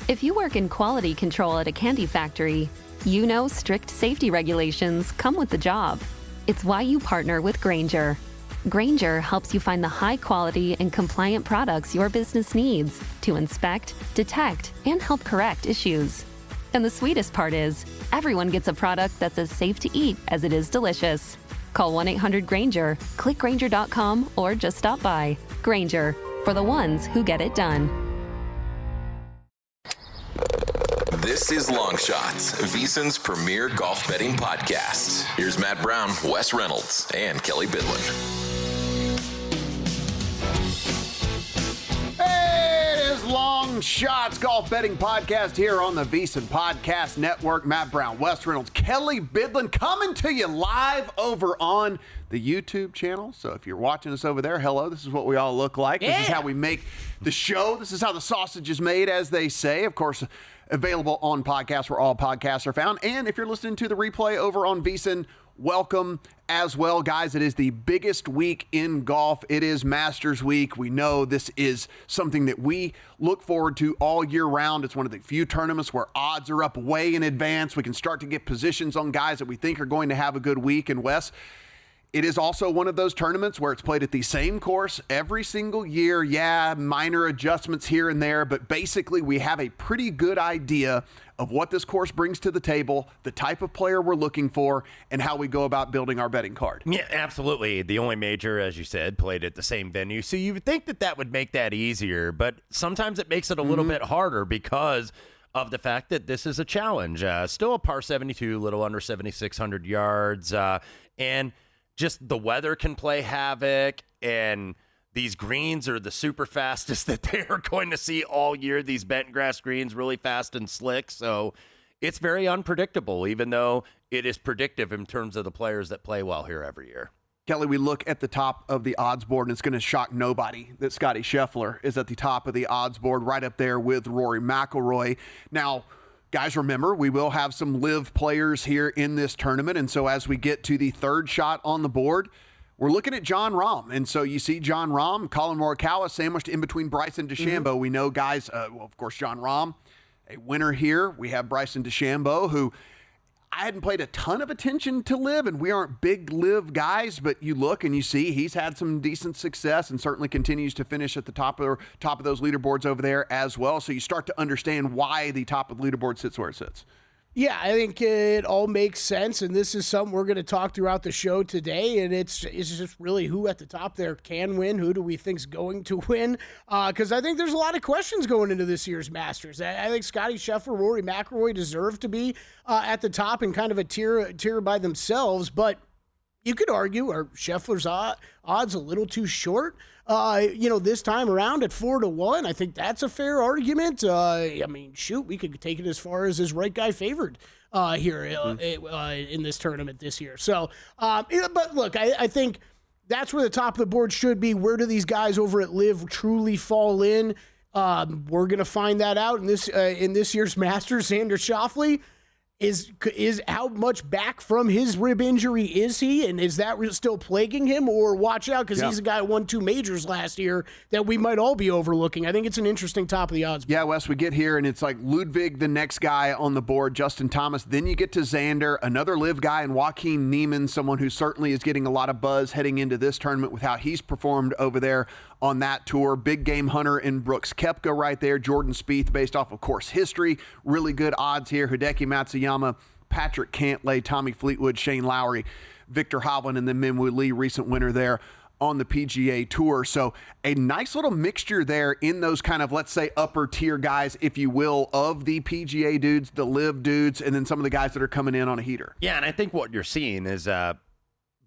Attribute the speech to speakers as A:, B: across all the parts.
A: If you work in quality control at a candy factory, you know strict safety regulations come with the job. It's why you partner with Grainger. Grainger helps you find the high-quality and compliant products your business needs to inspect, detect, and help correct issues. And the sweetest part is, everyone gets a product that's as safe to eat as it is delicious. Call 1-800-GRAINGER, click Grainger.com, or just stop by. Grainger, for the ones who get it done.
B: This is Long Shots, VSiN's premier golf betting podcast. Here's Matt Brown, Wes Reynolds, and Kelley Bydlon.
C: Long Shots Golf Betting Podcast here on the VSiN Podcast Network. Matt Brown, Wes Reynolds, Kelley Bydlon coming to you live over on the YouTube channel. So if you're watching us over there, hello, this is what we all look like. Yeah. This is how we make the show. This is how the sausage is made, as they say. Of course, available on podcasts where all podcasts are found. And if you're listening to the replay over on VSiN, welcome as well, guys. It is the biggest week in golf. It is Masters Week. We know this is something that we look forward to all year round. It's one of the few tournaments where odds are up way in advance. We can start to get positions on guys that we think are going to have a good week. And Wes, it is also one of those tournaments where it's played at the same course every single year. Yeah, minor adjustments here and there, but basically we have a pretty good idea of what this course brings to the table, the type of player we're looking for, and how we go about building our betting card.
D: Yeah, absolutely. The only major, as you said, played at the same venue. So you would think that that would make that easier, but sometimes it makes it a little bit harder because of the fact that this is a challenge. Still a par 72, a little under 7,600 yards, and just the weather can play havoc, and these greens are the super fastest that they are going to see all year. These bent grass greens, really fast and slick. So it's very unpredictable, even though it is predictive in terms of the players that play well here every year.
C: Kelley, we look at the top of the odds board, and it's going to shock nobody that Scottie Scheffler is at the top of the odds board, right up there with Rory McIlroy. Now, guys, remember, we will have some live players here in this tournament, and so as we get to the third shot on the board, we're looking at Jon Rahm. And so you see Jon Rahm, Colin Morikawa sandwiched in between Bryson DeChambeau. We know guys, well, of course, Jon Rahm, a winner here. We have Bryson DeChambeau, who I hadn't played a ton of attention to live, and we aren't big live guys, but you look and you see he's had some decent success and certainly continues to finish at the top of those leaderboards over there as well. So you start to understand why the top of the leaderboard sits where it sits.
E: Yeah, I think it all makes sense, and this is something we're going to talk throughout the show today, and it's just really who at the top there can win, who do we think's going to win, because I think there's a lot of questions going into this year's Masters. I think Scottie Scheffler, Rory McIlroy deserve to be at the top in kind of a tier by themselves, but you could argue, are Scheffler's odds a little too short? This time around at 4-1, I think that's a fair argument. We could take it as far as his right guy favored here in this tournament this year. So, but look, I think that's where the top of the board should be. Where do these guys over at LIV truly fall in? We're going to find that out in this year's Masters. Xander Schauffele is how much back from his rib injury is he, and is that still plaguing him, or watch out because he's a guy who won 2 majors last year that we might all be overlooking. I think it's an interesting top of the odds.
C: Yeah, Wes, we get here and it's like Ludwig, the next guy on the board, Justin Thomas. Then you get to Xander, another live guy, and Joaquin Niemann, someone who certainly is getting a lot of buzz heading into this tournament with how he's performed over there on that tour. Big game hunter in Brooks Koepka right there. Jordan Spieth, based off of course history. Really good odds here. Hideki Matsuyama, Patrick Cantlay, Tommy Fleetwood, Shane Lowry, Victor Hovland, and then Minwoo Lee, recent winner there on the PGA Tour. So a nice little mixture there in those kind of, let's say, upper tier guys, if you will, of the PGA dudes, the LIV dudes, and then some of the guys that are coming in on a heater.
D: Yeah, and I think what you're seeing is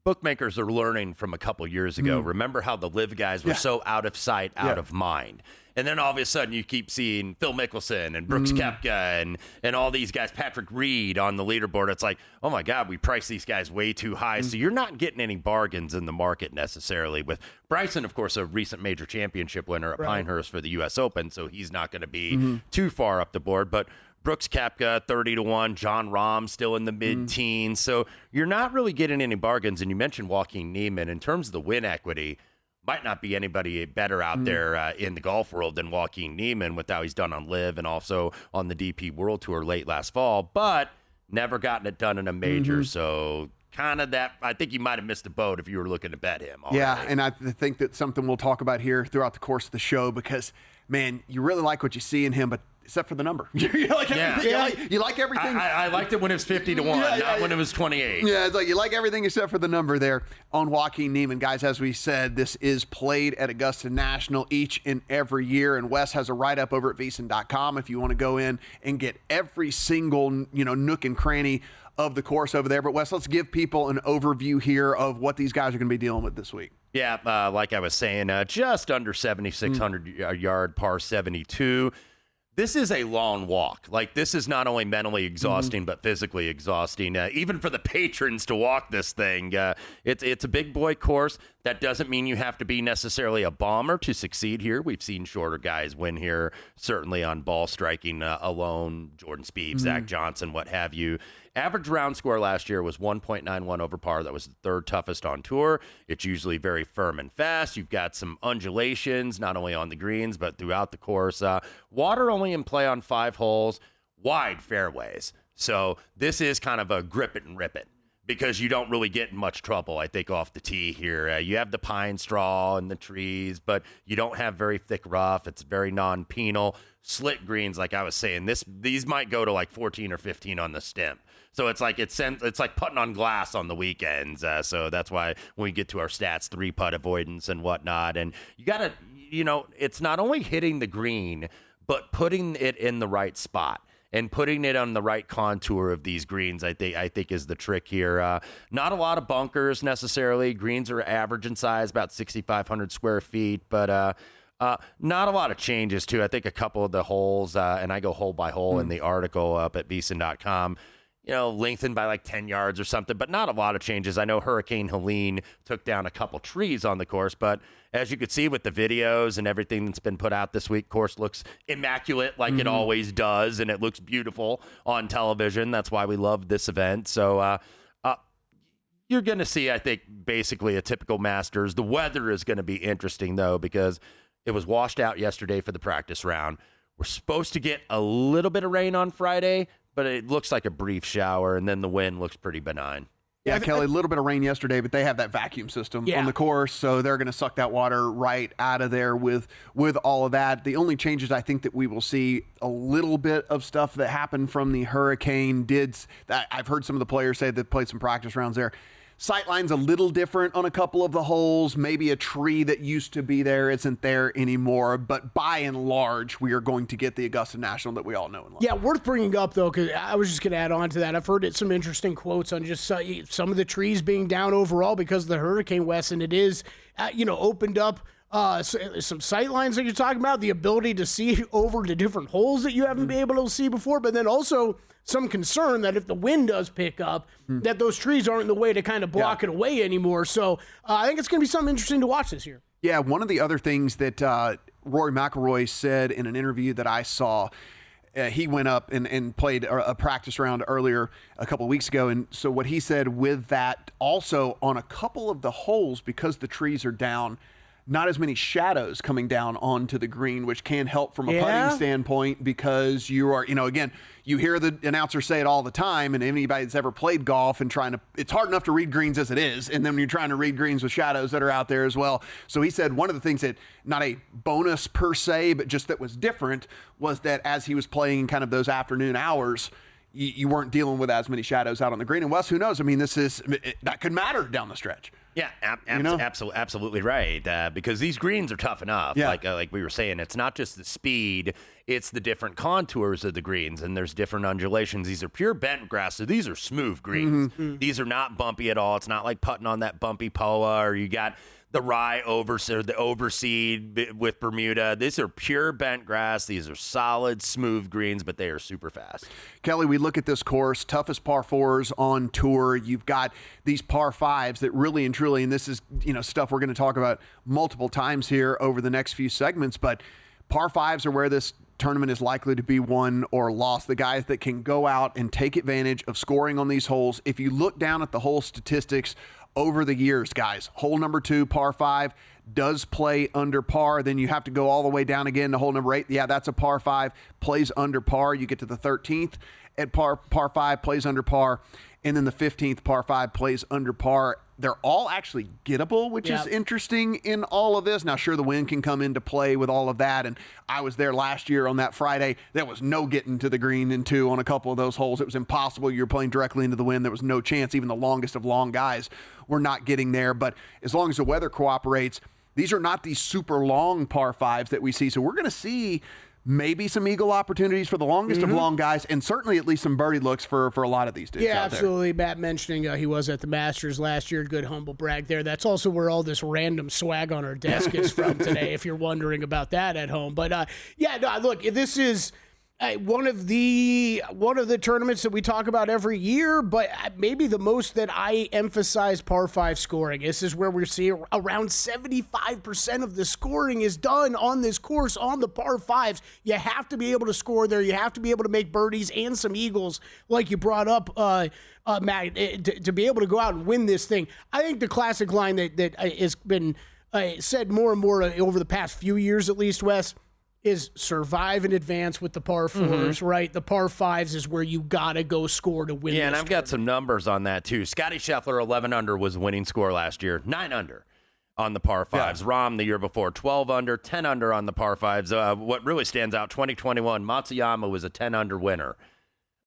D: bookmakers are learning from a couple years ago. Remember how the LIV guys were so out of sight, out of mind. And then all of a sudden you keep seeing Phil Mickelson and Brooks Koepka and all these guys, Patrick Reed on the leaderboard. It's like, oh my God, we priced these guys way too high. So you're not getting any bargains in the market necessarily. With Bryson, of course, a recent major championship winner at Pinehurst for the U.S. Open, so he's not going to be too far up the board. But Brooks Koepka, 30-1, Jon Rahm still in the mid-teens. So you're not really getting any bargains. And you mentioned Joaquin Niemann. In terms of the win equity, might not be anybody better out there in the golf world than Joaquin Niemann with how he's done on LIV and also on the DP World Tour late last fall, but never gotten it done in a major. So kind of that, I think you might have missed the boat if you were looking to bet him already.
C: Yeah, and I think that's something we'll talk about here throughout the course of the show because, man, you really like what you see in him, but except for the number. You like everything. You like everything.
D: I liked it when it was 50-1, not when it was 28.
C: Yeah, it's like you like everything except for the number there on Joaquin Niemann. Guys, as we said, this is played at Augusta National each and every year, and Wes has a write-up over at VSiN.com if you want to go in and get every single nook and cranny of the course over there. But Wes, let's give people an overview here of what these guys are going to be dealing with this week.
D: Yeah, like I was saying, just under 7,600 yard par 72. This is a long walk. Like, this is not only mentally exhausting, but physically exhausting. Even for the patrons to walk this thing, it's a big boy course. That doesn't mean you have to be necessarily a bomber to succeed here. We've seen shorter guys win here, certainly on ball striking alone, Jordan Spieth, Zach Johnson, what have you. Average round score last year was 1.91 over par. That was the third toughest on tour. It's usually very firm and fast. You've got some undulations, not only on the greens, but throughout the course. Water only in play on 5 holes, wide fairways. So this is kind of a grip it and rip it because you don't really get in much trouble, I think, off the tee here. You have the pine straw and the trees, but you don't have very thick rough. It's very non-penal. Slick greens, like I was saying, these might go to like 14 or 15 on the stem. So it's like putting on glass on the weekends. So that's why when we get to our stats, 3-putt avoidance and whatnot. And you got to, it's not only hitting the green, but putting it in the right spot and putting it on the right contour of these greens, I think is the trick here. Not a lot of bunkers necessarily. Greens are average in size, about 6,500 square feet, but not a lot of changes too. I think a couple of the holes, and I go hole by hole in the article up at VSiN.com, lengthened by like 10 yards or something, but not a lot of changes. I know Hurricane Helene took down a couple trees on the course, but as you could see with the videos and everything that's been put out this week, course looks immaculate like it always does, and it looks beautiful on television. That's why we love this event. So you're going to see, I think, basically a typical Masters. The weather is going to be interesting, though, because it was washed out yesterday for the practice round. We're supposed to get a little bit of rain on Friday, but it looks like a brief shower, and then the wind looks pretty benign.
C: Yeah, Kelley, a little bit of rain yesterday, but they have that vacuum system on the course, so they're going to suck that water right out of there with all of that. The only changes I think that we will see a little bit of stuff that happened from the hurricane. I've heard some of the players say that played some practice rounds there. Sightline's a little different on a couple of the holes. Maybe a tree that used to be there isn't there anymore. But by and large, we are going to get the Augusta National that we all know and love.
E: Yeah, worth bringing up, though, because I was just going to add on to that. I've heard some interesting quotes on just some of the trees being down overall because of the hurricane, Wes, and it is, opened up some sight lines that you're talking about, the ability to see over the different holes that you haven't been able to see before, but then also some concern that if the wind does pick up, that those trees aren't in the way to kind of block it away anymore. So I think it's going to be something interesting to watch this year.
C: Yeah, one of the other things that Rory McIlroy said in an interview that I saw, he went up and played a practice round earlier a couple of weeks ago. And so what he said with that, also on a couple of the holes, because the trees are down, not as many shadows coming down onto the green, which can help from a putting standpoint because you are, again, you hear the announcer say it all the time, and anybody that's ever played golf and it's hard enough to read greens as it is, and then when you're trying to read greens with shadows that are out there as well. So he said one of the things that, not a bonus per se, but just that was different, was that as he was playing in kind of those afternoon hours, you weren't dealing with as many shadows out on the green. And Wes, who knows? I mean, that could matter down the stretch.
D: Yeah, absolutely right. Because these greens are tough enough.
C: Yeah.
D: Like we were saying, it's not just the speed; it's the different contours of the greens, and there's different undulations. These are pure bent grass, so these are smooth greens. These are not bumpy at all. It's not like putting on that bumpy POA, or you got the rye or the overseed with Bermuda. These are pure bent grass. These are solid, smooth greens, but they are super fast.
C: Kelley, we look at this course, toughest par fours on tour. You've got these par fives that really and truly, and this is stuff we're going to talk about multiple times here over the next few segments, but par fives are where this tournament is likely to be won or lost. The guys that can go out and take advantage of scoring on these holes. If you look down at the hole statistics over the years, guys, hole number 2, par 5, does play under par. Then you have to go all the way down again to hole number 8. Yeah, that's a par 5, plays under par. You get to the 13th at par 5, plays under par. And then the 15th par 5 plays under par. They're all actually gettable, which is interesting in all of this. Now, sure, the wind can come into play with all of that. And I was there last year on that Friday. There was no getting to the green in 2 on a couple of those holes. It was impossible. You were playing directly into the wind. There was no chance. Even the longest of long guys were not getting there. But as long as the weather cooperates, these are not these super long par 5s that we see. So we're going to see maybe some eagle opportunities for the longest of long guys, and certainly at least some birdie looks for a lot of these dudes out
E: absolutely. Matt mentioning he was at the Masters last year. Good humble brag there. That's also where all this random swag on our desk is from today, if you're wondering about that at home. But, look, this is one of the tournaments that we talk about every year, but maybe the most that I emphasize par 5 scoring. This is where we're seeing around 75% of the scoring is done on this course on the par 5s. You have to be able to score there. You have to be able to make birdies and some eagles, like you brought up, Matt, to be able to go out and win this thing. I think the classic line that has been said more and more over the past few years, at least, Wes, is survive and advance with the par 4s, right? The par 5s is where you got to go score to win.
D: Yeah, and I've
E: tournament.
D: got some numbers on that, too. Scotty Scheffler, 11 under, was the winning score last year. 9 under on the par 5s.
C: Yeah.
D: Rahm the year before, 12 under, 10 under on the par 5s. What really stands out, 2021, Matsuyama was a 10 under winner.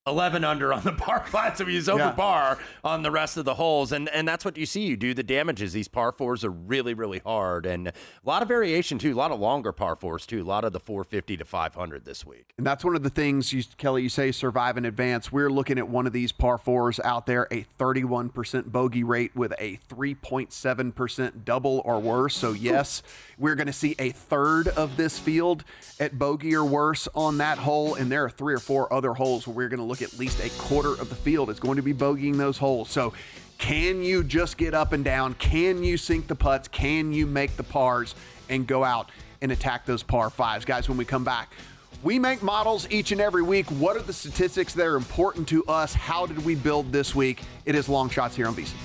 D: 11 under on the par 5, so he's over par on the rest of the holes. And that's what you see. You do the damages. These par 4s are really, really hard. And a lot of variation, too. A lot of longer par 4s, too. A lot of the 450 to 500 this week.
C: And that's one of the things, Kelly, you say survive in advance. We're looking at one of these par 4s out there, a 31% bogey rate with a 3.7% double or worse. So, yes, we're going to see a third of this field at bogey or worse on that hole. And there are 3 or 4 other holes where we're going to look at least a quarter of the field is going to be bogeying those holes. So can you just get up and down? Can you sink the putts? Can you make the pars and go out and attack those par 5s? Guys, when we come back, we make models each and every week. What are the statistics that are important to us? How did we build this week? It is Long Shots here on VSiN.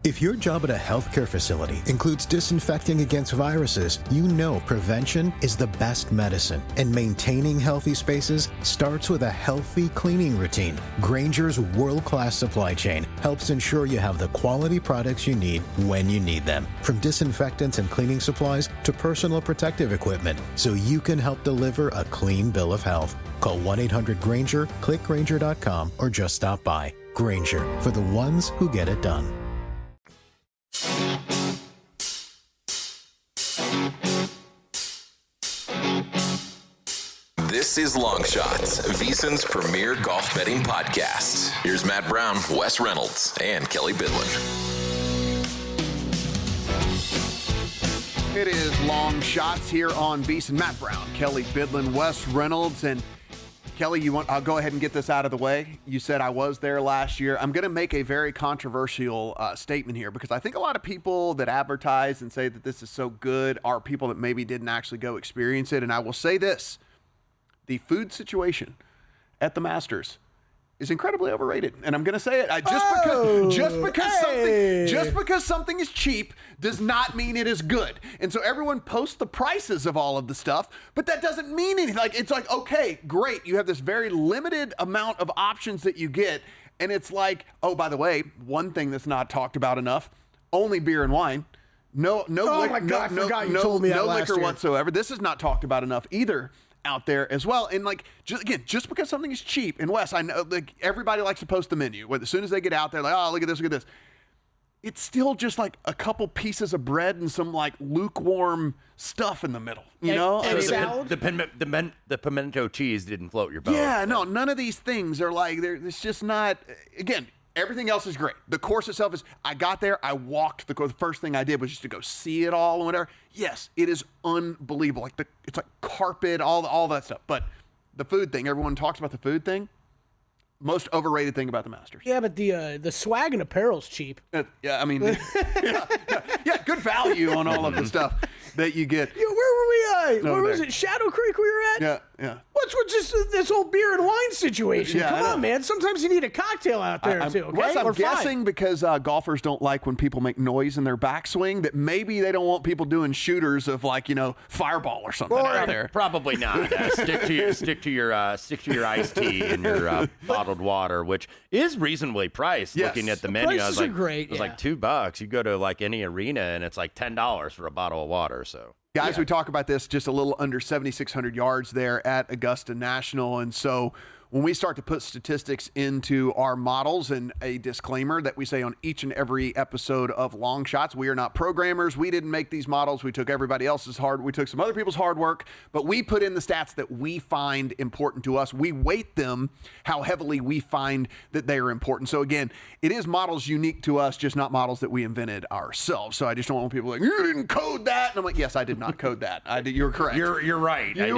F: If your job at a healthcare facility includes disinfecting against viruses, you know prevention is the best medicine. And maintaining healthy spaces starts with a healthy cleaning routine. Grainger's world-class supply chain helps ensure you have the quality products you need when you need them. From disinfectants and cleaning supplies to personal protective equipment, so you can help deliver a clean bill of health. Call 1-800-GRAINGER, click Grainger.com, or just stop by. Grainger, for the ones who get it done.
B: This is Long Shots, VSiN's premier golf betting podcast. Here's Matt Brown, Wes Reynolds, and Kelley Bydlon.
C: It is Long Shots here on VSiN. Matt Brown, Kelley Bydlon, Wes Reynolds, and Kelley, I'll go ahead and get this out of the way. You said I was there last year. I'm going to make a very controversial statement here because I think a lot of people that advertise and say that this is so good are people that maybe didn't actually go experience it. And I will say this, the food situation at the Masters is incredibly overrated. And I'm going to say it. Just because something is cheap does not mean it is good. And so everyone posts the prices of all of the stuff, but that doesn't mean anything. It's like, okay, great. You have this very limited amount of options that you get. And it's like, oh, by the way, one thing that's not talked about enough, only beer and wine. No liquor whatsoever. This is not talked about enough either out there as well. And just because something is cheap, and Wes, I know everybody likes to post the menu. As soon as they get out there, oh, look at this. It's still just like a couple pieces of bread and some lukewarm stuff in the middle, you know?
E: And
D: So
E: salad?
D: the pimento cheese didn't float your boat.
C: Yeah, no, none of these things are it's just not, again, everything else is great. The course itself I got there, I walked the course. The first thing I did was just to go see it all and whatever. Yes, it is unbelievable. It's like carpet, all that stuff. But the food thing, everyone talks about the food thing. Most overrated thing about the Masters.
E: Yeah, but the swag and apparel's cheap.
C: Yeah, I mean, yeah, good value on all of the stuff that you get.
E: Where were we? Where was
C: there.
E: it? Shadow Creek we were at?
C: Yeah.
E: What's with just this whole beer and wine situation?
C: Yeah,
E: Come
C: I
E: on,
C: know.
E: man. Sometimes you need a cocktail out there, too, okay?
C: Wes, I'm
E: Or five.
C: guessing because golfers don't like when people make noise in their backswing, that maybe they don't want people doing shooters of Fireball or something out there.
D: Probably not. Stick to your iced tea and your bottled water, which is reasonably priced.
C: Yes.
D: Looking at the
E: The
D: menu, I was
E: prices are
D: like,
E: great,
D: it was
E: yeah.
D: like $2. You go to any arena and it's like $10 for a bottle of water. So.
C: Guys, we talk about this just a little under 7,600 yards there at Augusta National. And so when we start to put statistics into our models, and a disclaimer that we say on each and every episode of Long Shots, we are not programmers. We didn't make these models. We took everybody else's we took some other people's hard work, but we put in the stats that we find important to us. We weight them how heavily we find that they are important. So again, it is models unique to us, just not models that we invented ourselves. So I just don't want people you didn't code that. And I'm like, yes, I did not code that. You're correct.
D: You're right.
C: You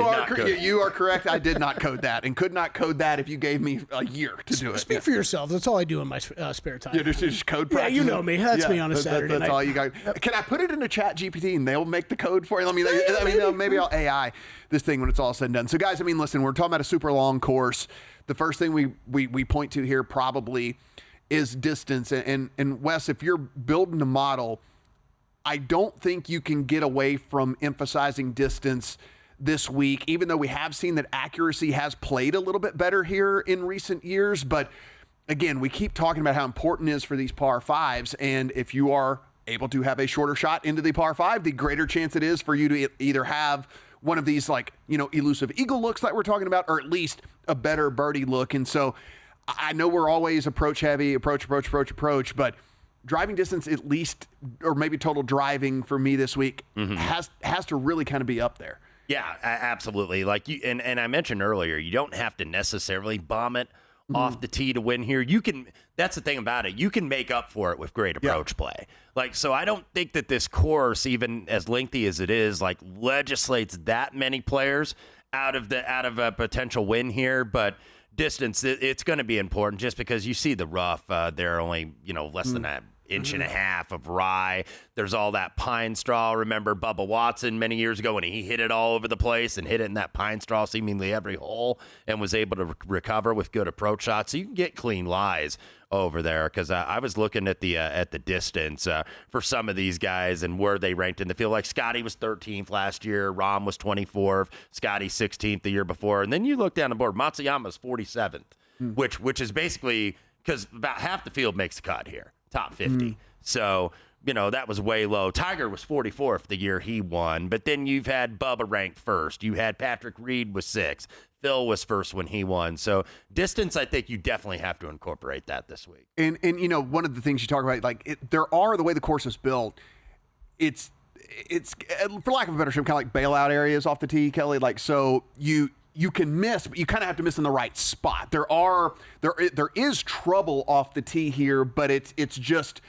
C: are correct. I did not code that, and could not code that if you gave me a year to do it.
E: Speak for yourself. That's all I do in my spare time.
C: Yeah, just code practice.
E: Yeah, you know me. That's me on a Saturday
C: That's
E: night.
C: all you got. Can I put it into Chat GPT and they'll make the code for you? Maybe I'll AI this thing when it's all said and done. So guys, listen, we're talking about a super long course. The first thing we point to here probably is distance. And Wes, if you're building a model, I don't think you can get away from emphasizing distance this week, even though we have seen that accuracy has played a little bit better here in recent years. But again, we keep talking about how important it is for these par fives. And if you are able to have a shorter shot into the par five, the greater chance it is for you to either have one of these elusive eagle looks that we're talking about, or at least a better birdie look. And so I know we're always approach heavy, approach, but driving distance at least, or maybe total driving for me this week has to really kind of be up there.
D: Yeah, absolutely. And I mentioned earlier, you don't have to necessarily bomb it off the tee to win here. You can. That's the thing about it. You can make up for it with great approach play. So I don't think that this course, even as lengthy as it is, legislates that many players out of a potential win here. But distance, it's going to be important just because you see the rough. They're only less than an inch and a half of rye. There's all that pine straw. Remember Bubba Watson many years ago when he hit it all over the place and hit it in that pine straw seemingly every hole and was able to recover with good approach shots. So you can get clean lies over there, because I was looking at the distance for some of these guys and where they ranked in the field. Like Scotty was 13th last year, Rahm was 24th, Scotty 16th the year before, and then you look down the board, Matsuyama's 47th, which is basically because about half the field makes the cut here, top 50. So that was way low. Tiger was 44th the year he won, but then you've had Bubba ranked first. You had Patrick Reed was 6th. Phil was first when he won. So distance, I think you definitely have to incorporate that this week.
C: And one of the things you talk about, the way the course is built, it's for lack of a better term, kind of like bailout areas off the tee, Kelley. So you can miss, but you kind of have to miss in the right spot. There is trouble off the tee here, but it's just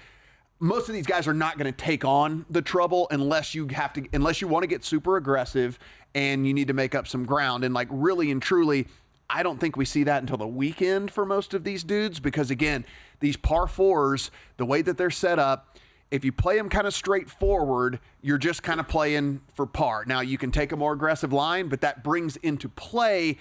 C: most of these guys are not going to take on the trouble unless you want to get super aggressive and you need to make up some ground. And really and truly, I don't think we see that until the weekend for most of these dudes, because again, these par fours, the way that they're set up, if you play them kind of straightforward, you're just kind of playing for par. Now you can take a more aggressive line, but that brings into play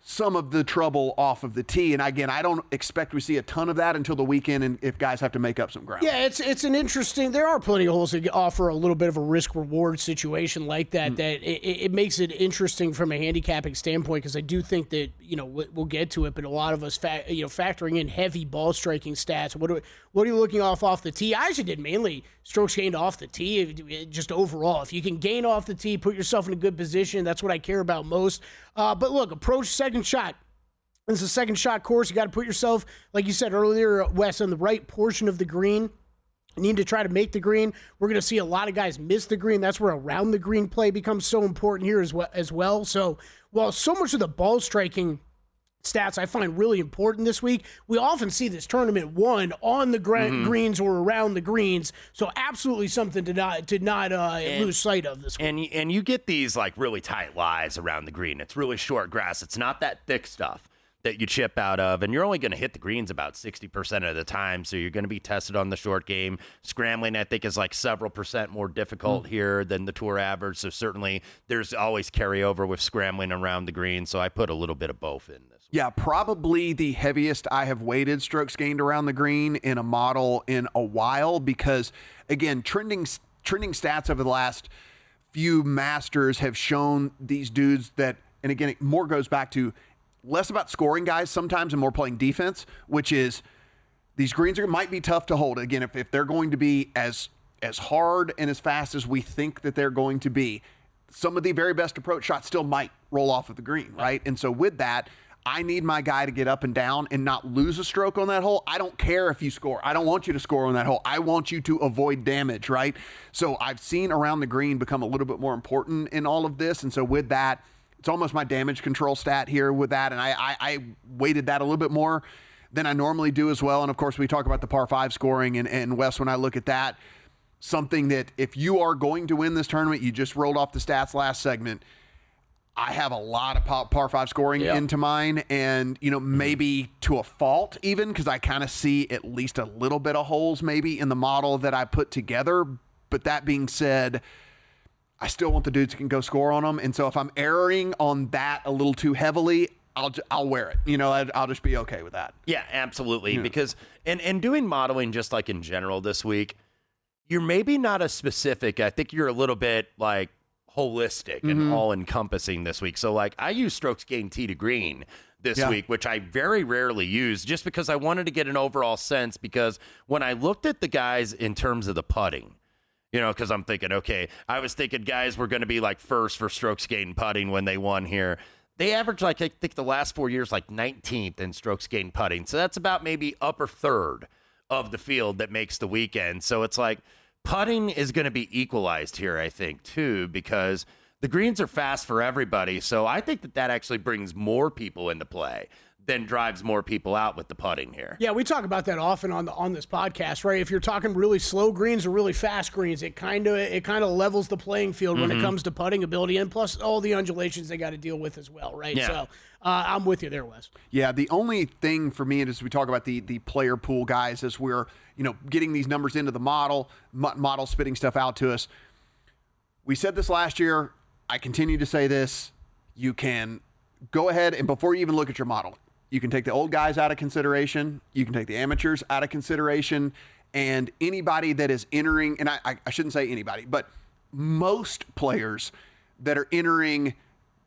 C: some of the trouble off of the tee. And again, I don't expect we see a ton of that until the weekend, and if guys have to make up some ground.
E: Yeah, it's an interesting. There are plenty of holes that offer a little bit of a risk-reward situation like that. That it makes it interesting from a handicapping standpoint, because I do think that we'll get to it, but a lot of us factoring in heavy ball striking stats. What are you looking off the tee? I actually did mainly strokes gained off the tee, just overall. If you can gain off the tee, put yourself in a good position. That's what I care about most. But look, approach second shot. It's a second shot course. You got to put yourself, like you said earlier, Wes, on the right portion of the green. You need to try to make the green. We're going to see a lot of guys miss the green. That's where around the green play becomes so important here as well. So while so much of the ball striking stats I find really important this week, we often see this tournament won on the greens or around the greens. So absolutely something to not lose sight of this week.
D: And you get these really tight lies around the green. It's really short grass. It's not that thick stuff that you chip out of, and you're only going to hit the greens about 60% of the time, so you're going to be tested on the short game. Scrambling, I think, is like several percent more difficult here than the tour average, so certainly there's always carryover with scrambling around the green, so I put a little bit of both in this.
C: Yeah, probably the heaviest I have weighted strokes gained around the green in a model in a while because, again, trending stats over the last few Masters have shown these dudes that, and again, it more goes back to less about scoring guys sometimes and more playing defense, which is these greens might be tough to hold. Again, if they're going to be as hard and as fast as we think that they're going to be, some of the very best approach shots still might roll off of the green, right? And so with that, I need my guy to get up and down and not lose a stroke on that hole. I don't care if you score. I don't want you to score on that hole. I want you to avoid damage, right? So I've seen around the green become a little bit more important in all of this. And so with that, it's almost my damage control stat here with that. And I weighted that a little bit more than I normally do as well. And of course, we talk about the par 5 scoring. And Wes, when I look at that, something that if you are going to win this tournament, you just rolled off the stats last segment. I have a lot of par 5 scoring into mine, and, maybe to a fault even, because I kind of see at least a little bit of holes maybe in the model that I put together. But that being said, I still want the dudes who can go score on them. And so if I'm erring on that a little too heavily, I'll wear it. I'll just be okay with that.
D: Yeah, absolutely. Yeah. Because, and doing modeling just like in general this week, you're maybe not as specific. I think you're a little bit like holistic and all-encompassing this week. So, like, I use strokes gained tee to green this week, which I very rarely use just because I wanted to get an overall sense, because when I looked at the guys in terms of the putting, because I'm thinking, okay, I was thinking guys were going to be like first for strokes gained putting when they won here. They averaged, like, I think the last 4 years, like 19th in strokes gained putting. So that's about maybe upper third of the field that makes the weekend. So it's like putting is going to be equalized here, I think, too, because the greens are fast for everybody. So I think that actually brings more people into play than drives more people out with the putting here.
E: Yeah, we talk about that often on this podcast, right? If you're talking really slow greens or really fast greens, it kind of levels the playing field when it comes to putting ability, and plus all the undulations they got to deal with as well, right?
D: Yeah.
E: So I'm with you there, Wes.
C: Yeah, the only thing for me is we talk about the player pool guys as we're getting these numbers into the model spitting stuff out to us. We said this last year. I continue to say this. You can go ahead and before you even look at your model, you can take the old guys out of consideration. You can take the amateurs out of consideration, and anybody that is entering, and I shouldn't say anybody, but most players that are entering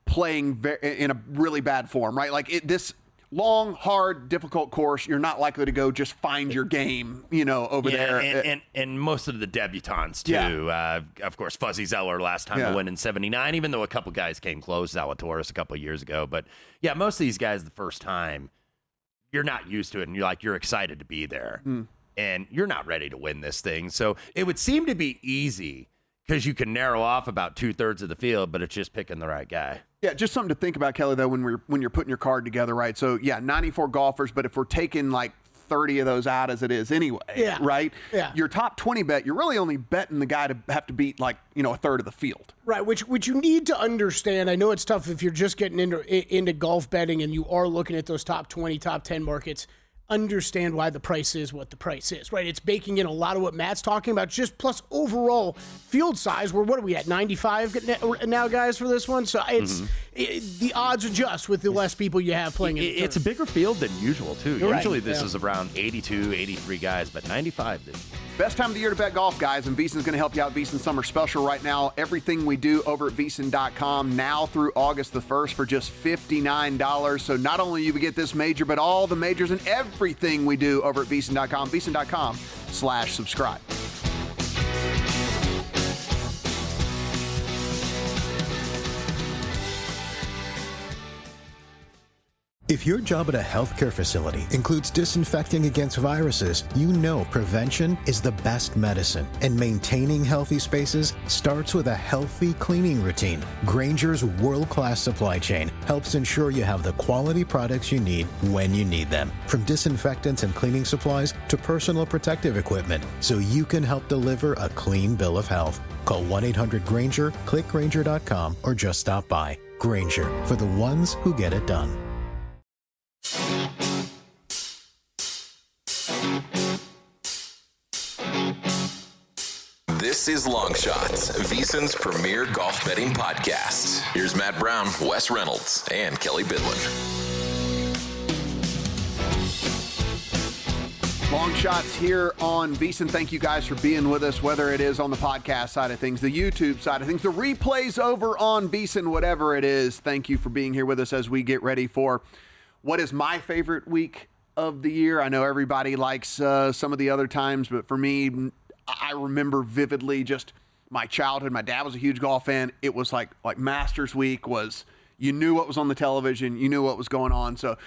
C: playing in a really bad form, right? Like this long, hard, difficult course, you're not likely to go just find your game, over there.
D: And most of the debutants, too. Yeah. Of course, Fuzzy Zeller last time to win in 79, even though a couple guys came close, Zalatoris a couple of years ago. But, yeah, most of these guys the first time, you're not used to it, and you're excited to be there. And you're not ready to win this thing. So it would seem to be easy because you can narrow off about 2/3 of the field, but it's just picking the right guy.
C: Yeah, just something to think about, Kelley, though, when you're putting your card together, right? So, 94 golfers, but if we're taking like 30 of those out as it is anyway, right? Yeah. Your top 20 bet, you're really only betting the guy to have to beat like, a third of the field.
E: Right, which you need to understand. I know it's tough if you're just getting into golf betting and you are looking at those top 20, top 10 markets. Understand why the price is what the price is, right? It's baking in a lot of what Matt's talking about, just plus overall field size. What are we at, 95 now, guys, for this one? So the odds adjust with the less people you have playing.
D: It's a bigger field than usual, too.
E: You're
D: Usually
E: right.
D: This is around 82, 83 guys, but 95 this year.
C: Best time of the year to bet golf, guys, and VSiN's going to help you out. VSiN Summer Special right now. Everything we do over at VSiN.com now through August the 1st for just $59. So not only you get this major, but all the majors and everything we do over at VSiN.com. VSiN.com/subscribe.
F: If your job at a healthcare facility includes disinfecting against viruses, you know prevention is the best medicine. And maintaining healthy spaces starts with a healthy cleaning routine. Grainger's world-class supply chain helps ensure you have the quality products you need when you need them. From disinfectants and cleaning supplies to personal protective equipment, so you can help deliver a clean bill of health. Call 1-800-GRAINGER, click Grainger.com, or just stop by. Grainger, for the ones who get it done.
B: This is Long Shots, VSiN's premier golf betting podcast. Here's Matt Brown, Wes Reynolds, and Kelley Bydlon.
C: Long Shots here on VSiN. Thank you guys for being with us, whether it is on the podcast side of things, the YouTube side of things, the replays over on VSiN, whatever it is. Thank you for being here with us as we get ready for what is my favorite week of the year. I know everybody likes some of the other times, but for me, I remember vividly just my childhood. My dad was a huge golf fan. It was like Masters Week was, you knew what was on the television, you knew what was going on. So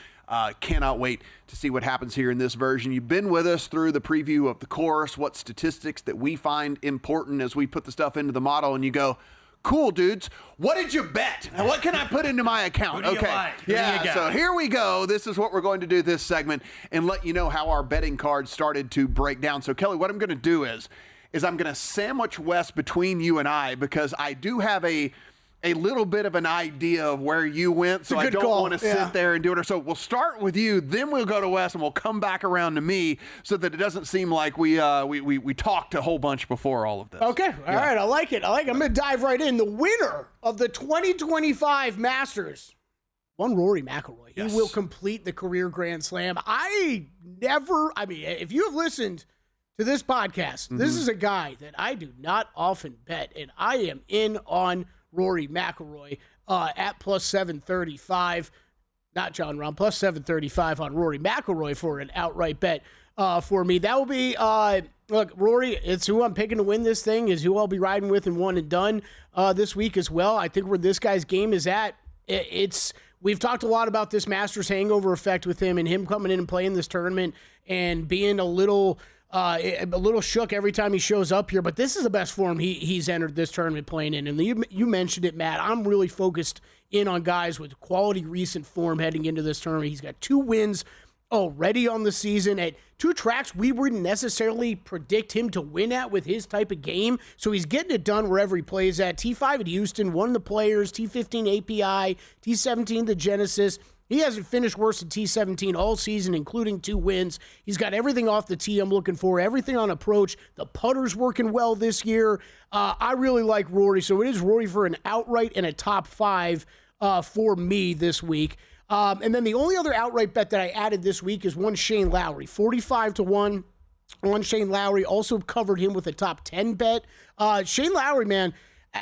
C: cannot wait to see what happens here in this version. You've been with us through the preview of the course, what statistics that we find important as we put the stuff into the model, and you go, cool, dudes. What did you bet? And what can I put into my account? Okay. Yeah, so here we go. This is what we're going to do this segment and let you know how our betting cards started to break down. So, Kelley, what I'm going to do is I'm going to sandwich Wes between you and I, because I do have a little bit of an idea of where you went, so I don't want to sit there and do it. So we'll start with you, then we'll go to Wes, and we'll come back around to me so that it doesn't seem like we talked a whole bunch before all of this.
E: Okay, all right, I like it. I'm going to dive right in. The winner of the 2025 Masters, one Rory McIlroy. Yes. He will complete the career Grand Slam. If you have listened to this podcast, this is a guy that I do not often bet, and I am in on Rory McIlroy at plus 735. Not John Rahm, plus 735 on Rory McIlroy for an outright bet for me. That will be, look, Rory, it's who I'm picking to win this thing, is who I'll be riding with in one and done this week as well. I think where this guy's game is at, we've talked a lot about this Masters hangover effect with him and him coming in and playing this tournament and being a little shook every time he shows up here, but this is the best form he's entered this tournament playing in. And you mentioned it, Matt. I'm really focused in on guys with quality recent form heading into this tournament. He's got 2 wins already on the season at 2 tracks we wouldn't necessarily predict him to win at with his type of game. So he's getting it done wherever he plays at. T5 at Houston, won the Players, T15 API, T17 the Genesis. He hasn't finished worse than T17 all season, including 2 wins. He's got everything off the tee I'm looking for, everything on approach. The putter's working well this year. I really like Rory, so it is Rory for an outright and a top 5 for me this week. And then the only other outright bet that I added this week is one Shane Lowry, 45-1 on Shane Lowry. Also covered him with a top 10 bet. Shane Lowry, man,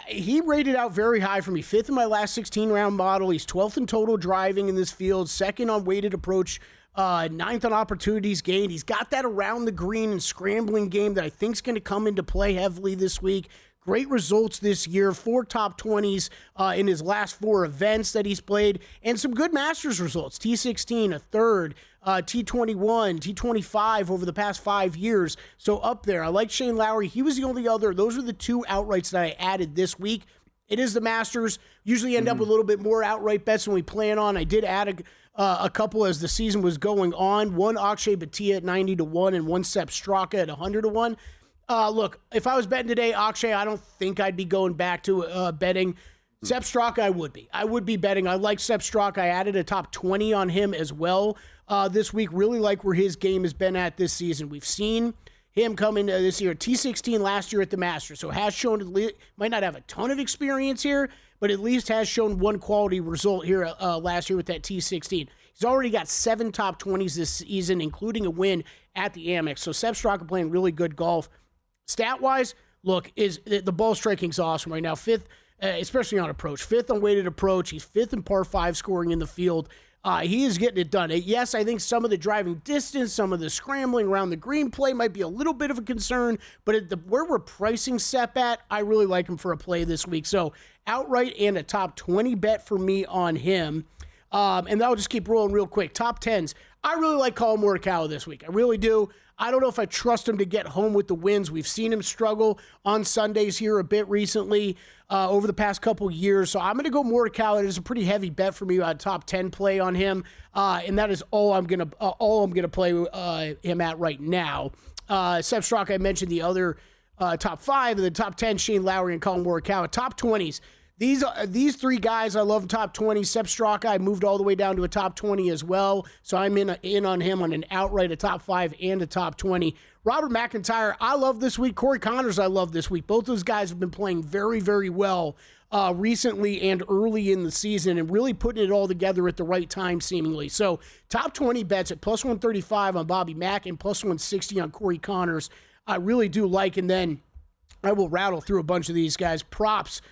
E: he rated out very high for me. 5th in my last 16-round model. He's 12th in total driving in this field. 2nd on weighted approach. 9th on opportunities gained. He's got that around the green and scrambling game that I think is going to come into play heavily this week. Great results this year. 4 top 20s in his last 4 events that he's played. And some good Masters results. T16, a 3rd. T21, T25 over the past 5 years. So up there. I like Shane Lowry. He was the only other. Those are the 2 outrights that I added this week. It is the Masters. Usually end up with a little bit more outright bets than we plan on. I did add a couple as the season was going on. One Akshay Bhatia at 90-1 and one Sepp Straka at 100-1. Look, if I was betting today, Akshay, I don't think I'd be going back to betting. Sepp Straka, I would be. I would be betting. I like Sepp Straka. I added a top 20 on him as well this week. Really like where his game has been at this season. We've seen him come into this year. T16 last year at the Masters. So has shown, might not have a ton of experience here, but at least has shown one quality result here last year with that T16. He's already got 7 top 20s this season, including a win at the Amex. So Sepp Straka playing really good golf. Stat-wise, look, the ball striking's awesome right now. 5th, especially on approach. 5th on weighted approach. He's 5th in par 5 scoring in the field. He is getting it done. Yes, I think some of the driving distance, some of the scrambling around the green play might be a little bit of a concern, but where we're pricing Sepp at, I really like him for a play this week. So outright and a top 20 bet for me on him. And I'll just keep rolling real quick. Top 10s. I really like Collin Morikawa this week. I really do. I don't know if I trust him to get home with the wins. We've seen him struggle on Sundays here a bit recently over the past couple years. So I'm going to go Morikawa. It is a pretty heavy bet for me on top 10 play on him, and that is all I'm going to play him at right now. Sepp Straka, I mentioned the other top 5, and the top 10, Shane Lowry and Collin Morikawa. Top 20s. these three guys, I love top 20. Sepp Straka, I moved all the way down to a top 20 as well. So I'm in on him on an outright, a top 5 and a top 20. Robert McIntyre, I love this week. Corey Connors, I love this week. Both those guys have been playing very, very well recently and early in the season and really putting it all together at the right time, seemingly. So top 20 bets at plus 135 on Bobby Mack and plus 160 on Corey Connors. I really do like. And then I will rattle through a bunch of these guys. Props.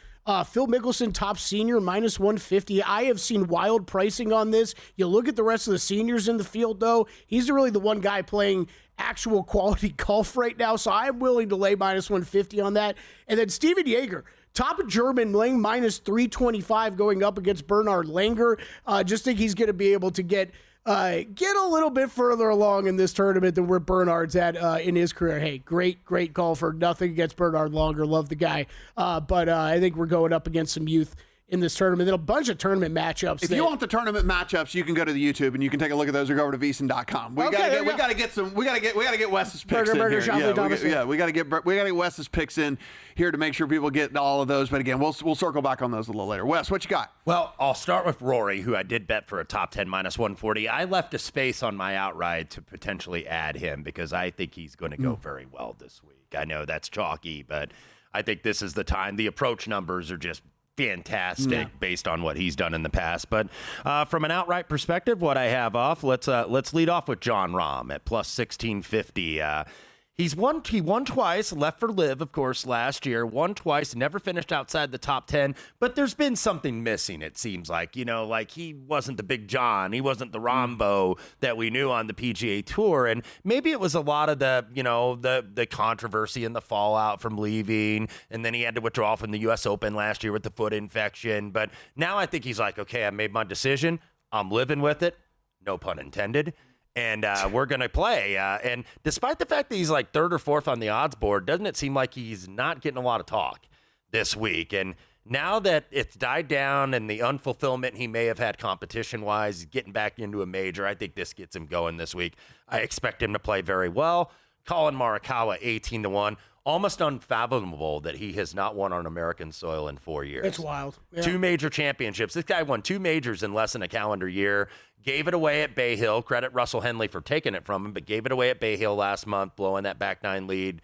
E: Phil Mickelson, top senior, minus 150. I have seen wild pricing on this. You look at the rest of the seniors in the field, though. He's really the one guy playing actual quality golf right now, so I'm willing to lay minus 150 on that. And then Steven Jaeger, top German, laying minus 325 going up against Bernhard Langer. Just think he's going to be able to get a little bit further along in this tournament than where Bernhard's at in his career. Hey, great golfer. Nothing against Bernhard Langer. Love the guy. But I think we're going up against some youth in this tournament. Then a bunch of tournament matchups.
C: If you want the tournament matchups, you can go to the YouTube and you can take a look at those or go over to VSiN.com. We gotta get Wes's picks in here. We gotta get Wes's picks in here to make sure people get all of those. But again, we'll circle back on those a little later. Wes, what you got?
D: Well, I'll start with Rory, who I did bet for a top 10 minus 140. I left a space on my outright to potentially add him because I think he's going to go very well this week. I know that's chalky, but I think this is the time. The approach numbers are just fantastic based on what he's done in the past. But from an outright perspective, what I have off, let's lead off with Jon Rahm at plus 1650. He won twice, left for live, of course, last year. Won twice, never finished outside the top 10. But there's been something missing, it seems like. You know, like he wasn't the Big John. He wasn't the Rombo that we knew on the PGA Tour. And maybe it was a lot of the controversy and the fallout from leaving. And then he had to withdraw from the U.S. Open last year with the foot infection. But now I think he's like, okay, I made my decision. I'm living with it. No pun intended. And we're going to play. And despite the fact that he's like third or fourth on the odds board, doesn't it seem like he's not getting a lot of talk this week? And now that it's died down and the unfulfillment he may have had competition-wise, getting back into a major, I think this gets him going this week. I expect him to play very well. Colin Morikawa, 18-1. Almost unfathomable that he has not won on American soil in 4 years.
E: It's wild. Yeah.
D: 2 major championships. This guy won 2 majors in less than a calendar year. Gave it away at Bay Hill. Credit Russell Henley for taking it from him, but gave it away at Bay Hill last month, blowing that back 9 lead.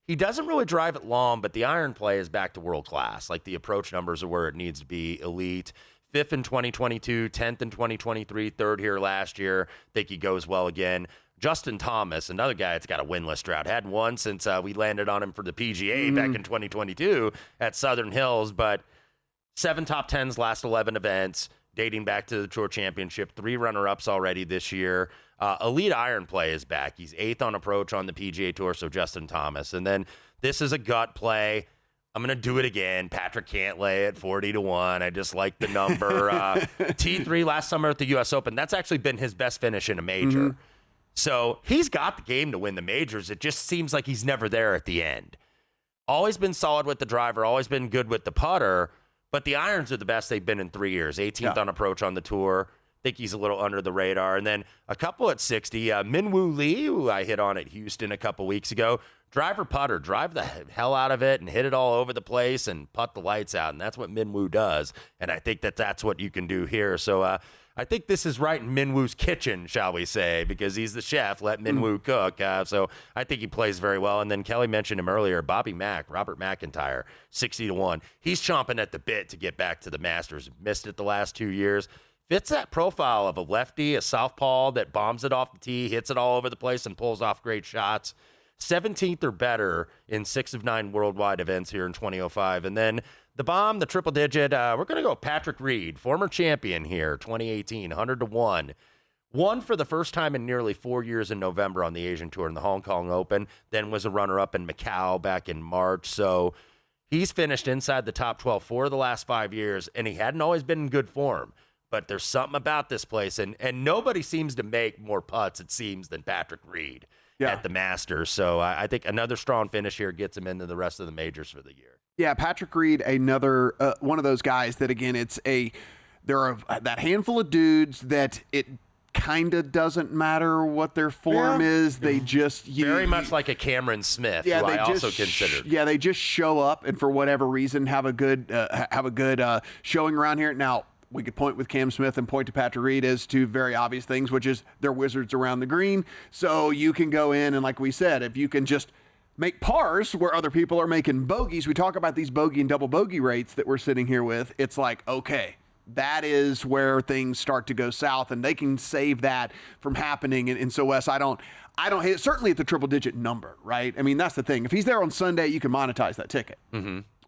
D: He doesn't really drive it long, but the iron play is back to world class. Like the approach numbers are where it needs to be, elite. 5th in 2022, 10th in 2023, 3rd here last year. Think he goes well again. Justin Thomas, another guy that's got a winless drought. Hadn't won since we landed on him for the PGA back in 2022 at Southern Hills, but 7 top 10s last 11 events, dating back to the Tour Championship, 3 runner-ups already this year. Elite iron play is back. He's 8th on approach on the PGA Tour, so Justin Thomas. And then this is a gut play. I'm going to do it again. Patrick Cantlay at 40-1. I just like the number. T3 last summer at the U.S. Open. That's actually been his best finish in a major. So he's got the game to win the majors. It just seems like he's never there at the end. Always been solid with the driver, always been good with the putter, but the irons are the best they've been in 3 years. 18th on approach on the tour. Think he's a little under the radar. And then a couple at 60. Minwoo Lee, who I hit on at Houston a couple weeks ago. Driver putter, drive the hell out of it and hit it all over the place and putt the lights out. And that's what Minwoo does. And I think that's what you can do here. So I think this is right in Minwoo's kitchen, shall we say, because he's the chef. Let Minwoo cook. So I think he plays very well. And then Kelley mentioned him earlier, Bobby Mack, Robert McIntyre, 60-1. He's chomping at the bit to get back to the Masters. Missed it the last 2 years. Fits that profile of a lefty, a southpaw that bombs it off the tee, hits it all over the place, and pulls off great shots. 17th or better in 6 of 9 worldwide events here in 2005. And then the bomb, the triple digit, we're going to go Patrick Reed, former champion here, 2018, 100-1. Won for the first time in nearly 4 years in November on the Asian Tour in the Hong Kong Open, then was a runner-up in Macau back in March. So he's finished inside the top 12 for the last 5 years, and he hadn't always been in good form. But there's something about this place, and nobody seems to make more putts, it seems, than Patrick Reed at the Masters. So I think another strong finish here gets him into the rest of the majors for the year.
C: Yeah, Patrick Reed, another one of those guys that, again, there are that handful of dudes that it kind of doesn't matter what their form is. They just
D: very much like a Cameron Smith, who I also considered.
C: They just show up and for whatever reason have a good showing around here. Now, we could point with Cam Smith and point to Patrick Reed as two very obvious things, which is they're wizards around the green. So you can go in and, like we said, if you can just make pars where other people are making bogeys, we talk about these bogey and double bogey rates that we're sitting here with. It's like, okay, that is where things start to go south, and they can save that from happening. And so, Wes, I don't hate it, certainly at the triple-digit number, right? I mean, that's the thing. If he's there on Sunday, you can monetize that ticket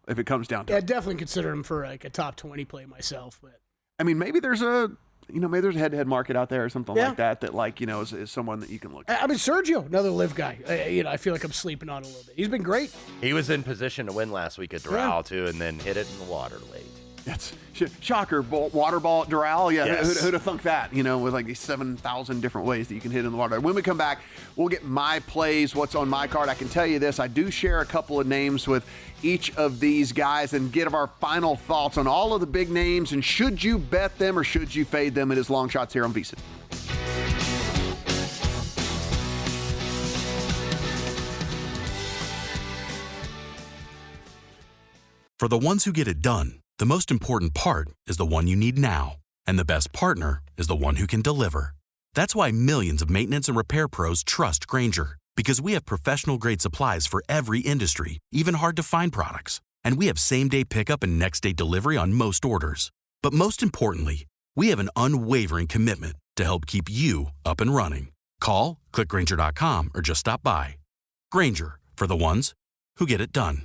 C: if it comes down to it.
E: I definitely consider him for like a top 20 play myself. But
C: I mean, maybe there's a head-to-head market out there or something like that is someone that you can look at.
E: I mean, Sergio, another live guy. I feel like I'm sleeping on a little bit. He's been great.
D: He was in position to win last week at Doral, too, and then hit it in the water late.
C: That's shocker. Water ball at Doral. Yeah,
D: Yes.
C: who'd have thunk that? With like these 7,000 different ways that you can hit in the water. When we come back, we'll get my plays, what's on my card. I can tell you this. I do share a couple of names with each of these guys and give our final thoughts on all of the big names and should you bet them or should you fade them. It is Long Shots here on VSiN.
G: For the ones who get it done, the most important part is the one you need now. And the best partner is the one who can deliver. That's why millions of maintenance and repair pros trust Grainger, because we have professional-grade supplies for every industry, even hard-to-find products. And we have same-day pickup and next-day delivery on most orders. But most importantly, we have an unwavering commitment to help keep you up and running. Call, click Grainger.com, or just stop by. Grainger, for the ones who get it done.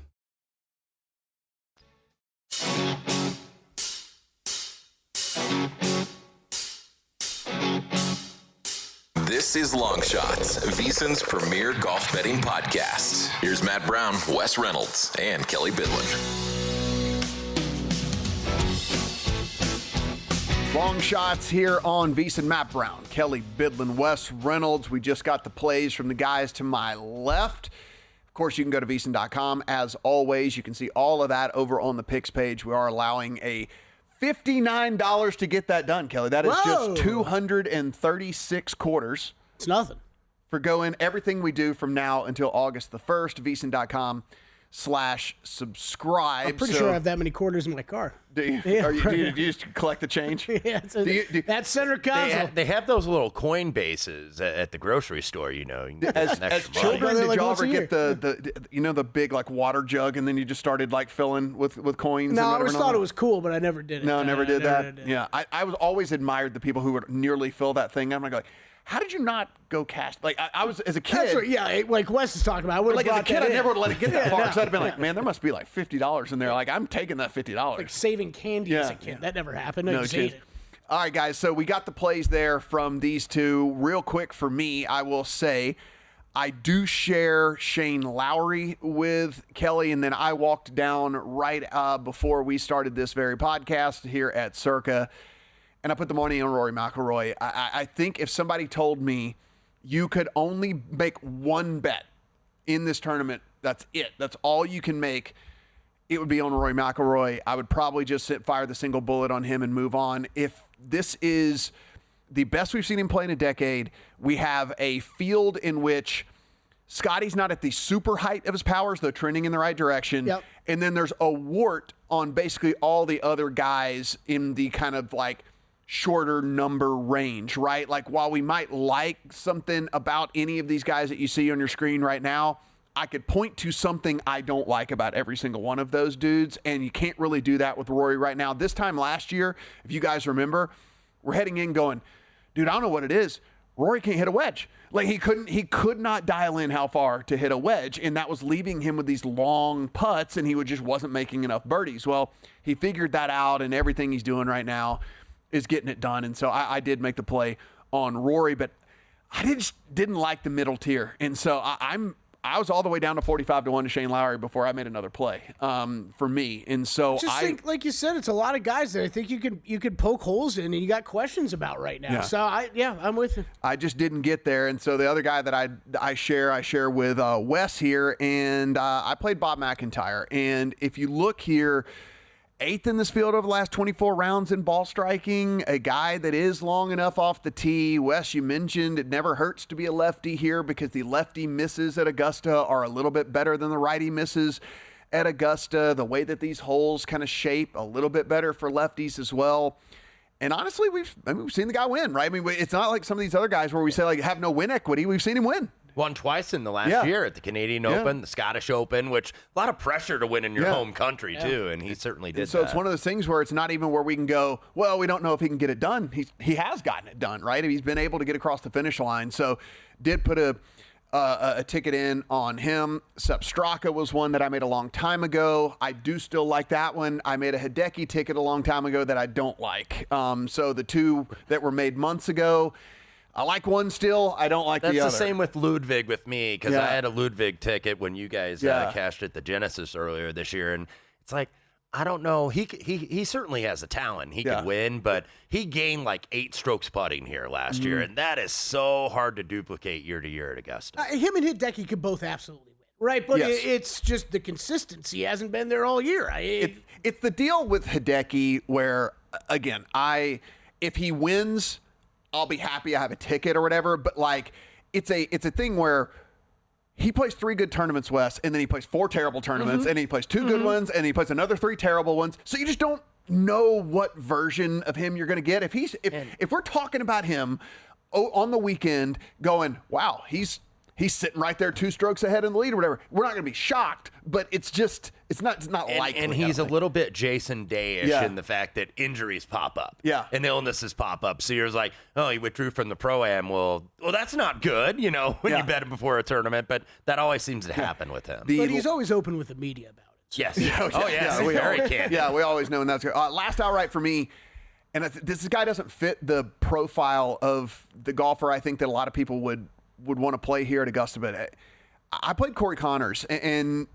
B: This is Long Shots, VSiN's premier golf betting podcast. Here's Matt Brown, Wes Reynolds, and Kelley Bydlon.
C: Long Shots here on VSiN. Matt Brown, Kelley Bydlon, Wes Reynolds. We just got the plays from the guys to my left. Of course, you can go to VSiN.com. As always, you can see all of that over on the picks page. We are allowing a $59 to get that done, Kelley. That is just 236 quarters.
E: It's nothing.
C: For going everything we do from now until August the 1st, VSiN.com/subscribe.
E: I'm pretty sure I have that many quarters in my car.
C: Do you?
E: Yeah,
C: do you just collect the change?
E: Yeah, that's center console.
D: They have those little coin bases at the grocery store, You can get
C: As
D: an extra
C: children,
D: money.
C: did
E: like
C: y'all
E: once
C: ever
E: a
C: get the big like water jug and then you just started like filling with coins?
E: No,
C: and
E: I always
C: whatever?
E: thought it was cool, but I never did it.
C: No, never did that.
E: Never did.
C: Yeah, I was always admired the people who would nearly fill that thing. I'm like, how did you not go cash? Like I was as a kid.
E: That's what, yeah, like Wes is talking about. I would
C: Like as a kid, I never would let it get that far.
E: no,
C: So I'd have been like, man, there must be like $50 in there. Like I'm taking that $50.
E: like saving candy as a kid.
C: Yeah.
E: That never happened. No,
C: No,
E: you just ate
C: cheers.
E: it.
C: All right, guys. So we got the plays there from these two. Real quick for me, I will say I do share Shane Lowry with Kelley, and then I walked down right before we started this very podcast here at Circa, and I put the money on Rory McIlroy. I think if somebody told me you could only make one bet in this tournament, that's it. That's all you can make. It would be on Rory McIlroy. I would probably just fire the single bullet on him and move on. If this is the best we've seen him play in a decade, we have a field in which Scotty's not at the super height of his powers, though trending in the right direction.
E: Yep.
C: And then there's a wart on basically all the other guys in the kind of like shorter number range, right? Like while we might like something about any of these guys that you see on your screen right now, I could point to something I don't like about every single one of those dudes, and you can't really do that with Rory right now. This time last year, if you guys remember, we're heading in going, dude, I don't know what it is. Rory can't hit a wedge. Like he could not dial in how far to hit a wedge, and that was leaving him with these long putts, and he just wasn't making enough birdies. Well, he figured that out, and everything he's doing right now is getting it done. And so I did make the play on Rory, but I just didn't like the middle tier. And so I was all the way down to 45-1 to Shane Lowry before I made another play for me. And so
E: Just think, like you said, it's a lot of guys that I think you could poke holes in and you got questions about right now.
C: Yeah.
E: So I'm with you.
C: I just didn't get there. And so the other guy that I share with Wes here, and I played Bob McIntyre. And if you look here 8th in this field over the last 24 rounds in ball striking, a guy that is long enough off the tee. Wes, you mentioned it never hurts to be a lefty here because the lefty misses at Augusta are a little bit better than the righty misses at Augusta. The way that these holes kind of shape a little bit better for lefties as well. And honestly, we've seen the guy win, right? I mean, it's not like some of these other guys where we say like have no win equity. We've seen him win.
D: Won twice in the last year at the Canadian Open, the Scottish Open, which a lot of pressure to win in your home country too, and he certainly did.
C: So it's one of those things where it's not even where we can go, well, we don't know if he can get it done. He has gotten it done, right? He's been able to get across the finish line. So did put a ticket in on him. Sepp Straka was one that I made a long time ago. I do still like that one. I made a Hideki ticket a long time ago that I don't like. So the two that were made months ago, I like one still. I don't like the other.
D: That's the same with Ludwig with me because I had a Ludwig ticket when you guys cashed at the Genesis earlier this year, and it's like I don't know. He certainly has a talent. He could win, but he gained like 8 strokes putting here last year, and that is so hard to duplicate year to year at Augusta.
E: Him and Hideki could both absolutely win, right? But it's just the consistency hasn't been there all year.
C: It's the deal with Hideki where, again, if he wins, I'll be happy I have a ticket or whatever, but like it's a thing where he plays 3 good tournaments, Wes, and then he plays 4 terrible tournaments, and he plays 2 good ones, and he plays another 3 terrible ones. So you just don't know what version of him you're going to get. If we're talking about him on the weekend going, wow, he's sitting right there 2 strokes ahead in the lead or whatever, we're not going to be shocked, but it's not likely.
D: And he's a little bit Jason Day-ish in the fact that injuries pop up.
C: Yeah.
D: And illnesses pop up. So you're like, oh, he withdrew from the Pro-Am. Well, that's not good, when you bet him before a tournament, but that always seems to happen with him.
E: But he's always open with the media about it. So.
D: Yes. He's very candid.
C: Yeah, we always know, and that's good. Last outright for me, and this guy doesn't fit the profile of the golfer I think that a lot of people would want to play here at Augusta, but I played Corey Connors, and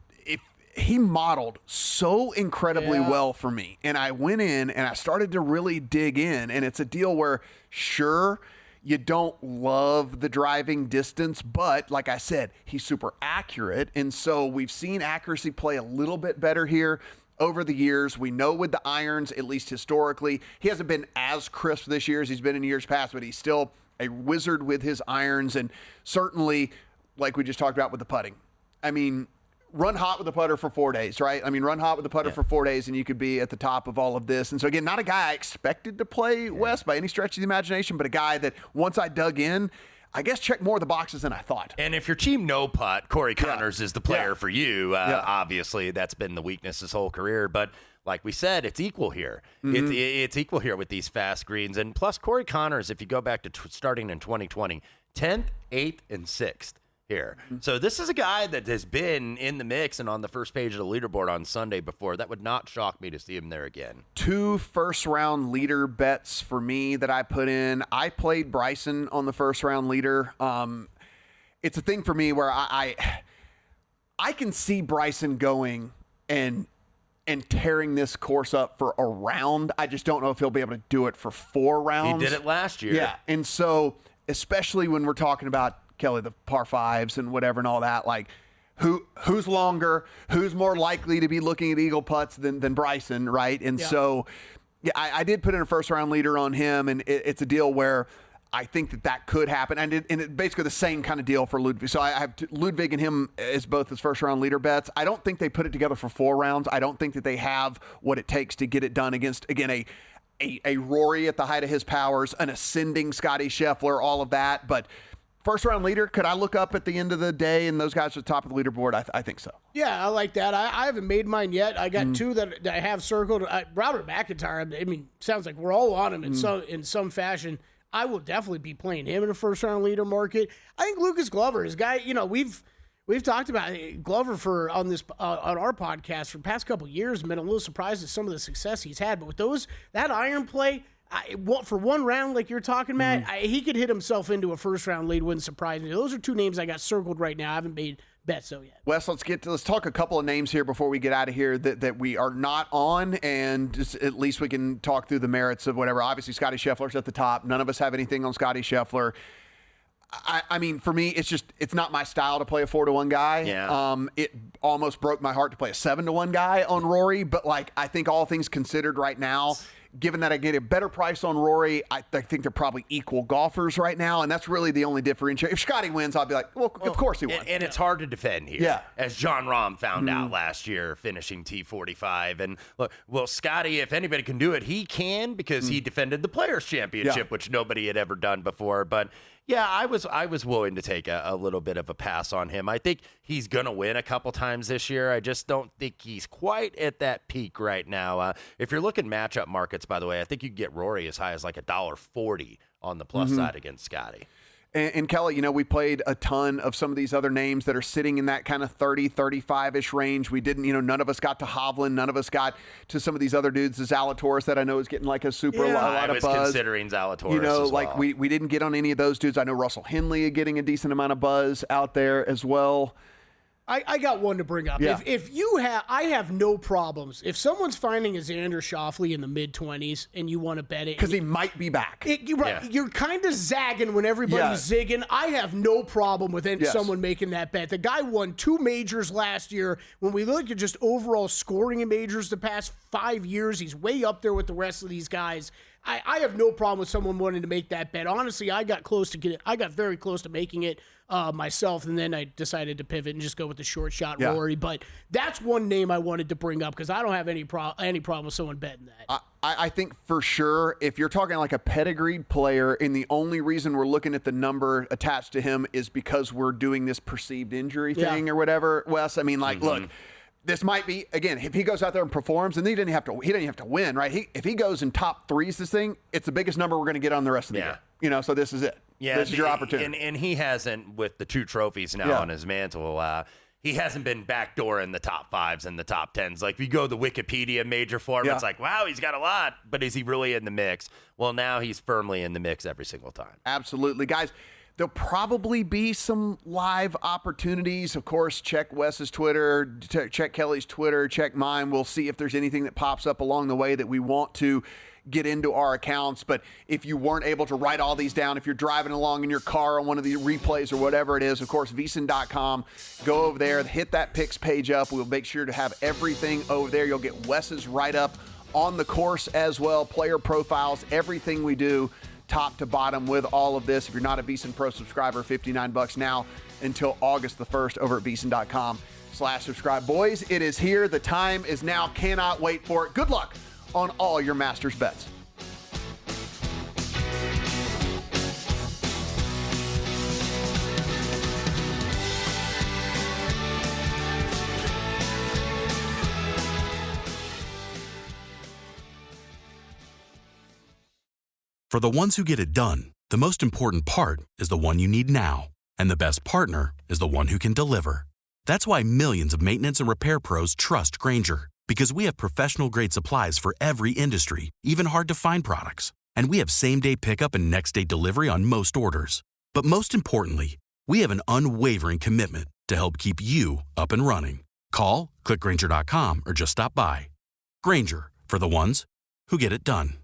C: he modeled so incredibly well for me. And I went in and I started to really dig in, and it's a deal where, sure, you don't love the driving distance, but like I said, he's super accurate. And so we've seen accuracy play a little bit better here over the years. We know with the irons, at least historically, he hasn't been as crisp this year as he's been in years past, but he's still a wizard with his irons, and certainly, like we just talked about with the putting. I mean, run hot with the putter for 4 days, right? I mean, run hot with the putter for 4 days, and you could be at the top of all of this. And so, again, not a guy I expected to play West by any stretch of the imagination, but a guy that once I dug in, I guess checked more of the boxes than I thought.
D: And if your team no putt, Corey Connors is the player for you. Obviously, that's been the weakness his whole career, but like we said, it's equal here. It's equal here with these fast greens. And plus, Corey Connors, if you go back to starting in 2020, 10th, 8th, and 6th here. So this is a guy that has been in the mix and on the first page of the leaderboard on Sunday before. That would not shock me to see him there again. 2
C: first-round leader bets for me that I put in. I played Bryson on the first-round leader. It's a thing for me where I can see Bryson going and tearing this course up for a round. I just don't know if he'll be able to do it for 4 rounds.
D: He did it last year.
C: Yeah, and so especially when we're talking about Kelley, the par 5s and whatever and all that, like who's longer, who's more likely to be looking at eagle putts than Bryson, right? And so, I did put in a first-round leader on him, and it's a deal where I think that could happen. And it's basically the same kind of deal for Ludwig. So I have Ludwig and him as both his first-round leader bets. I don't think they put it together for 4 rounds. I don't think that they have what it takes to get it done against, again, a Rory at the height of his powers, an ascending Scotty Scheffler, all of that. But first-round leader, could I look up at the end of the day and those guys are at the top of the leaderboard? I think so.
E: Yeah, I like that. I haven't made mine yet. I got 2 that I have circled. Robert McIntyre, I mean, sounds like we're all on him in some fashion. I will definitely be playing him in a first-round leader market. I think Lucas Glover is a guy, we've talked about Glover on our podcast for the past couple of years. Been a little surprised at some of the success he's had, but with that iron play, for 1 round, like you're talking, Matt, he could hit himself into a first-round lead. Wouldn't surprise me. Those are 2 names I got circled right now. I haven't made bets yet.
C: Wes, let's talk a couple of names here before we get out of here that we are not on, and just at least we can talk through the merits of whatever. Obviously, Scotty Scheffler's at the top. None of us have anything on Scotty Scheffler. I mean, for me, it's not my style to play a 4-1 guy.
D: Yeah.
C: It almost broke my heart to play a 7-1 guy on Rory, but like I think all things considered right now, given that I get a better price on Rory, I think they're probably equal golfers right now, and that's really the only differentiator. If Scotty wins, I'll be like, well, of course he won.
D: And it's hard to defend here.
C: Yeah.
D: As John Rahm found out last year, finishing T45. And look, well, Scotty, if anybody can do it, he can because he defended the Players' Championship, which nobody had ever done before. But yeah, I was willing to take a little bit of a pass on him. I think he's going to win a couple times this year. I just don't think he's quite at that peak right now. If you're looking matchup markets, by the way, I think you can get Rory as high as like $1.40 on the plus side against Scotty.
C: And Kelley, we played a ton of some of these other names that are sitting in that kind of 30, 35-ish range. We didn't, none of us got to Hovland. None of us got to some of these other dudes, the Zalatoris that I know is getting like a super lot of buzz.
D: I was considering Zalatoris as
C: like
D: well.
C: we didn't get on any of those dudes. I know Russell Henley getting a decent amount of buzz out there as well.
E: I got one to bring up.
C: Yeah.
E: I have no problems. If someone's finding a Xander Schauffele in the mid-20s and you want to bet it.
C: Because he might be back.
E: You're kind of zagging when everybody's zigging. I have no problem with someone making that bet. The guy won 2 majors last year. When we look at just overall scoring in majors the past 5 years, he's way up there with the rest of these guys. I have no problem with someone wanting to make that bet. Honestly, I got very close to making it myself, and then I decided to pivot and just go with the short shot Rory. But that's one name I wanted to bring up because I don't have any problem with someone betting that.
C: I think for sure, if you're talking like a pedigreed player, and the only reason we're looking at the number attached to him is because we're doing this perceived injury thing or whatever, Wes. I mean, look. This might be, again, if he goes out there and performs, and he didn't have to win, right? If he goes in top 3s this thing, it's the biggest number we're going to get on the rest of the year. So this is it. Yeah, this is your opportunity.
D: And he hasn't, with the 2 trophies now on his mantle, he hasn't been backdoor in the top 5s and the top 10s. Like, if you go the Wikipedia major form, it's like, wow, he's got a lot, but is he really in the mix? Well, now he's firmly in the mix every single time.
C: Absolutely. Guys, there'll probably be some live opportunities. Of course, check Wes's Twitter, check Kelly's Twitter, check mine. We'll see if there's anything that pops up along the way that we want to get into our accounts. But if you weren't able to write all these down, if you're driving along in your car on one of the replays or whatever it is, of course, VSiN.com, go over there, hit that picks page up. We'll make sure to have everything over there. You'll get Wes's write-up on the course as well, player profiles, everything we do, top to bottom with all of this. If you're not a VSiN Pro subscriber, $59 now until August the 1st over at VSiN.com/subscribe. Boys, it is here. The time is now. Cannot wait for it. Good luck on all your Masters bets.
G: For the ones who get it done, the most important part is the one you need now. And the best partner is the one who can deliver. That's why millions of maintenance and repair pros trust Grainger, because we have professional-grade supplies for every industry, even hard-to-find products. And we have same-day pickup and next-day delivery on most orders. But most importantly, we have an unwavering commitment to help keep you up and running. Call, click Grainger.com, or just stop by. Grainger, for the ones who get it done.